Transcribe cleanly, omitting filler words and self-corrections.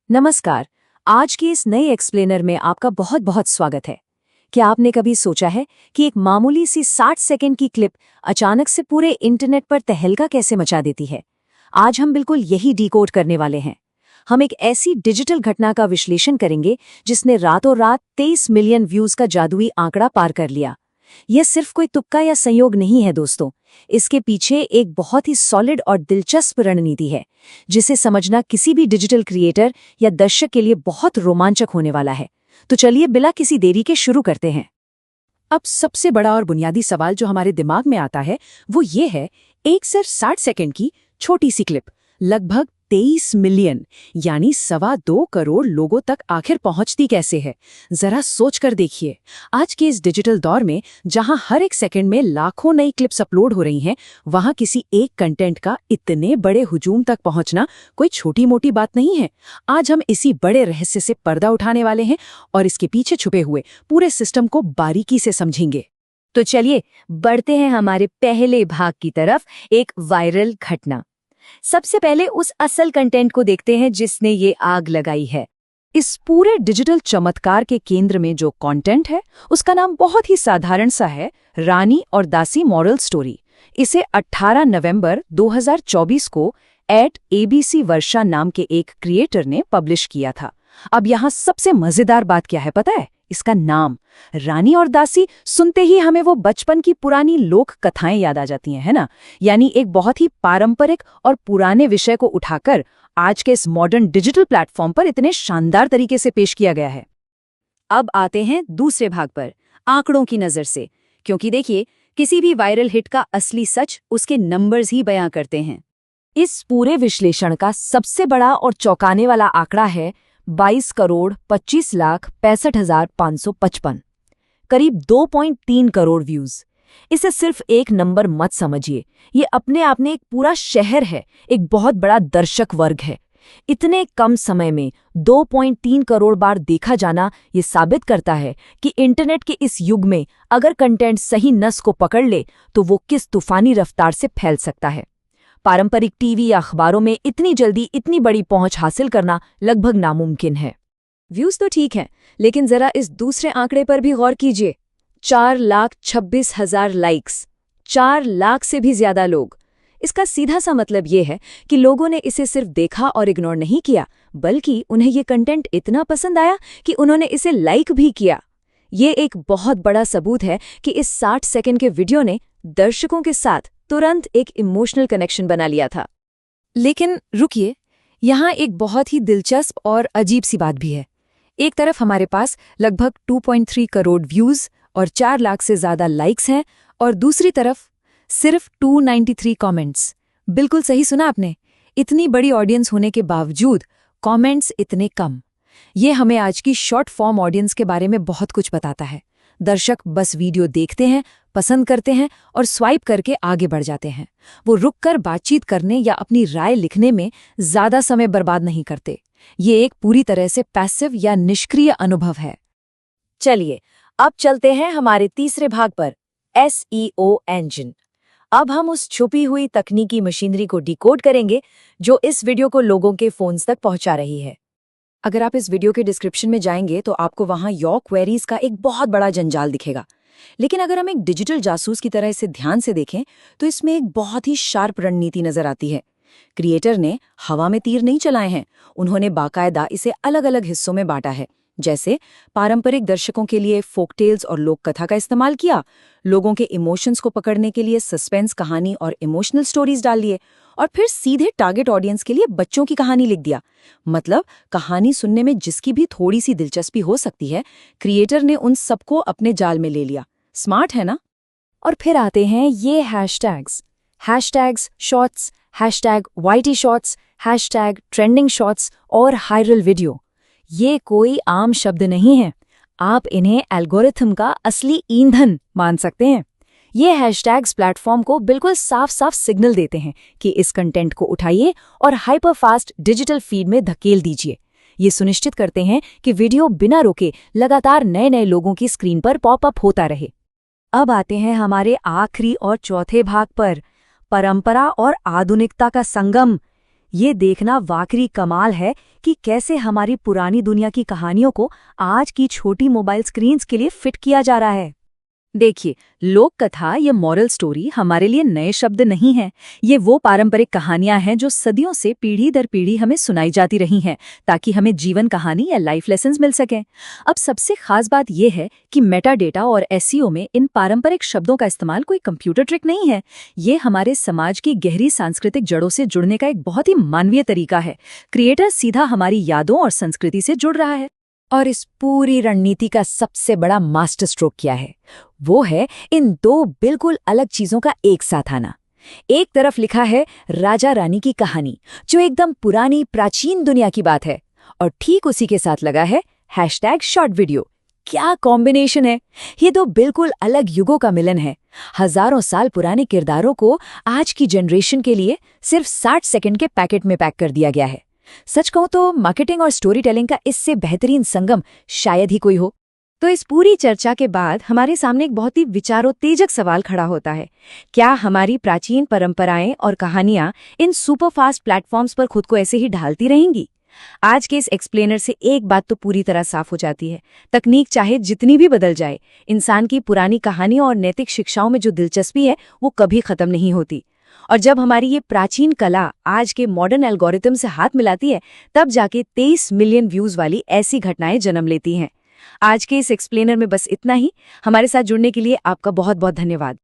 नमस्कार। आज की इस नए एक्सप्लेनर में आपका बहुत बहुत स्वागत है। क्या आपने कभी सोचा है कि एक मामूली सी 60 सेकंड की क्लिप अचानक से पूरे इंटरनेट पर तहलका कैसे मचा देती है? आज हम बिल्कुल यही डिकोड करने वाले हैं। हम एक ऐसी डिजिटल घटना का विश्लेषण करेंगे जिसने रातों रात 23 मिलियन व्यूज का जादुई आंकड़ा पार कर लिया। यह सिर्फ कोई तुक्का या संयोग नहीं है दोस्तों, इसके पीछे एक बहुत ही सॉलिड और दिलचस्प रणनीति है जिसे समझना किसी भी डिजिटल क्रिएटर या दर्शक के लिए बहुत रोमांचक होने वाला है। तो चलिए बिना किसी देरी के शुरू करते हैं। अब सबसे बड़ा और बुनियादी सवाल जो हमारे दिमाग में आता है वो ये है, एक सिर्फ 60 सेकंड की छोटी सी क्लिप लगभग 23 मिलियन यानी 2.25 करोड़ लोगों तक आखिर पहुंचती कैसे है? जरा सोच कर देखिए। आज के इस डिजिटल दौर में जहां हर एक सेकंड में लाखों नई क्लिप्स अपलोड हो रही हैं, वहां किसी एक कंटेंट का इतने बड़े हुजूम तक पहुंचना कोई छोटी मोटी बात नहीं है। आज हम इसी बड़े रहस्य से पर्दा उठाने वाले हैं और इसके पीछे छुपे हुए पूरे सिस्टम को बारीकी से समझेंगे। तो चलिए बढ़ते हैं हमारे पहले भाग की तरफ, एक वायरल घटना। सबसे पहले उस असल कंटेंट को देखते हैं जिसने ये आग लगाई है। इस पूरे डिजिटल चमत्कार के केंद्र में जो कंटेंट है उसका नाम बहुत ही साधारण सा है, रानी और दासी मॉरल स्टोरी। इसे 18 नवंबर 2024 को @abc वर्षा नाम के एक क्रिएटर ने पब्लिश किया था। अब यहाँ सबसे मजेदार बात क्या है पता है? इसका नाम। रानी और दासी सुनते ही हमें वो बचपन की पुरानी लोक कथाएं याद आ जाती हैं, है ना? यानी एक बहुत ही पारंपरिक और पुराने विषय को उठाकर आज के इस मॉडर्न डिजिटल प्लेटफॉर्म पर इतने शानदार तरीके से पेश किया गया है। अब आते हैं दूसरे भाग पर, आंकड़ों की नजर से, क्योंकि देखिए किसी भी वायरल हिट का असली सच उसके नंबर्स ही बयां करते हैं। इस पूरे विश्लेषण का सबसे बड़ा और चौंकाने वाला आंकड़ा है 22,25,65,555, करीब 2.3 करोड़ व्यूज। इसे सिर्फ एक नंबर मत समझिए, ये अपने आप में एक पूरा शहर है, एक बहुत बड़ा दर्शक वर्ग है। इतने कम समय में 2.3 करोड़ बार देखा जाना ये साबित करता है कि इंटरनेट के इस युग में अगर कंटेंट सही नस को पकड़ ले तो वो किस तूफानी रफ्तार से फैल सकता है। पारंपरिक टीवी या अखबारों में इतनी जल्दी इतनी बड़ी पहुंच हासिल करना लगभग नामुमकिन है। व्यूज तो ठीक है, लेकिन जरा इस दूसरे आंकड़े पर भी गौर कीजिए। 4,26,000 लाइक्स, 4 लाख से भी ज्यादा लोग। इसका सीधा सा मतलब ये है कि लोगों ने इसे सिर्फ देखा और इग्नोर नहीं किया, बल्कि उन्हें ये कंटेंट इतना पसंद आया कि उन्होंने इसे लाइक भी किया। ये एक बहुत बड़ा सबूत है कि इस 60 सेकंड के वीडियो ने दर्शकों के साथ तुरंत एक इमोशनल कनेक्शन बना लिया था। लेकिन रुकिए, यहाँ एक बहुत ही दिलचस्प और अजीब सी बात भी है। एक तरफ हमारे पास लगभग 2.3 करोड़ व्यूज और 4 लाख से ज्यादा लाइक्स हैं, और दूसरी तरफ सिर्फ 293 कमेंट्स। बिल्कुल सही सुना आपने, इतनी बड़ी ऑडियंस होने के बावजूद कमेंट्स इतने कम। ये हमें आज की शॉर्ट फॉर्म ऑडियंस के बारे में बहुत कुछ बताता है। दर्शक बस वीडियो देखते हैं, पसंद करते हैं और स्वाइप करके आगे बढ़ जाते हैं। वो रुककर बातचीत करने या अपनी राय लिखने में ज्यादा समय बर्बाद नहीं करते। ये एक पूरी तरह से पैसिव या निष्क्रिय अनुभव है। चलिए अब चलते हैं हमारे तीसरे भाग पर, SEO इंजन। अब हम उस छुपी हुई तकनीकी मशीनरी को डिकोड करेंगे जो इस वीडियो को लोगों के फोन्स तक पहुंचा रही है। अगर आप इस वीडियो के डिस्क्रिप्शन में जाएंगे तो आपको वहां योर क्वेरीज का एक बहुत बड़ा जंजाल दिखेगा। लेकिन अगर हम एक डिजिटल जासूस की तरह इसे ध्यान से देखें तो इसमें एक बहुत ही शार्प रणनीति नजर आती है। क्रिएटर ने हवा में तीर नहीं चलाए हैं, उन्होंने बाकायदा इसे अलग अलग हिस्सों में बांटा है। जैसे पारंपरिक दर्शकों के लिए फोकटेल्स और लोक कथा का इस्तेमाल किया, लोगों के इमोशंस को पकड़ने के लिए सस्पेंस कहानी और इमोशनल स्टोरीज डाल दिए, और फिर सीधे टारगेट ऑडियंस के लिए बच्चों की कहानी लिख दिया। मतलब कहानी सुनने में जिसकी भी थोड़ी सी दिलचस्पी हो सकती है, क्रिएटर ने उन सबको अपने जाल में ले लिया। स्मार्ट है ना? और फिर आते हैं ये hashtags shorts, #YT shorts, #trending shorts और वायरल वीडियो। ये कोई आम शब्द नहीं है, आप इन्हें एल्गोरिथम का असली ईंधन मान सकते हैं। ये हैशटैग्स प्लेटफॉर्म को बिल्कुल साफ साफ सिग्नल देते हैं कि इस कंटेंट को उठाइए और हाइपर फास्ट डिजिटल फीड में धकेल दीजिए। ये सुनिश्चित करते हैं कि वीडियो बिना रुके लगातार नए नए लोगों की स्क्रीन पर पॉपअप होता रहे। अब आते हैं हमारे आखिरी और चौथे भाग पर, परंपरा और आधुनिकता का संगम। ये देखना वाकई कमाल है कि कैसे हमारी पुरानी दुनिया की कहानियों को आज की छोटी मोबाइल स्क्रीन्स के लिए फिट किया जा रहा है। देखिए, लोक कथा या मॉरल स्टोरी हमारे लिए नए शब्द नहीं हैं। ये वो पारंपरिक कहानियां हैं जो सदियों से पीढ़ी दर पीढ़ी हमें सुनाई जाती रही हैं, ताकि हमें जीवन कहानी या लाइफ लेसन्स मिल सकें। अब सबसे खास बात यह है कि मेटा डेटा और एसईओ में इन पारंपरिक शब्दों का इस्तेमाल कोई कंप्यूटर ट्रिक नहीं है। ये हमारे समाज की गहरी सांस्कृतिक जड़ों से जुड़ने का एक बहुत ही मानवीय तरीका है। क्रिएटर सीधा हमारी यादों और संस्कृति से जुड़ रहा है। और इस पूरी रणनीति का सबसे बड़ा मास्टर स्ट्रोक क्या है? वो है इन दो बिल्कुल अलग चीजों का एक साथ आना। एक तरफ लिखा है राजा रानी की कहानी, जो एकदम पुरानी प्राचीन दुनिया की बात है, और ठीक उसी के साथ लगा है #शॉर्ट वीडियो। क्या कॉम्बिनेशन है! ये दो बिल्कुल अलग युगों का मिलन है। हजारों साल पुराने किरदारों को आज की जनरेशन के लिए सिर्फ 60 सेकंड के पैकेट में पैक कर दिया गया है। सच कहूं तो मार्केटिंग और स्टोरी टेलिंग का इससे बेहतरीन संगम शायद ही कोई हो। तो इस पूरी चर्चा के बाद हमारे सामने एक बहुत ही विचारोत्तेजक सवाल खड़ा होता है। क्या हमारी प्राचीन परंपराएं और कहानियां इन सुपरफास्ट प्लेटफॉर्म्स पर खुद को ऐसे ही ढालती रहेंगी? आज के इस एक्सप्लेनर से एक बात तो पूरी तरह साफ हो जाती है। तकनीक चाहे जितनी भी बदल जाए, इंसान की पुरानी कहानियों और नैतिक शिक्षाओं में जो दिलचस्पी है वो कभी खत्म नहीं होती। और जब हमारी ये प्राचीन कला आज के मॉडर्न एल्गोरिथम से हाथ मिलाती है, तब जाके 23 मिलियन व्यूज वाली ऐसी घटनाएं जन्म लेती हैं। आज के इस एक्सप्लेनर में बस इतना ही। हमारे साथ जुड़ने के लिए आपका बहुत बहुत धन्यवाद।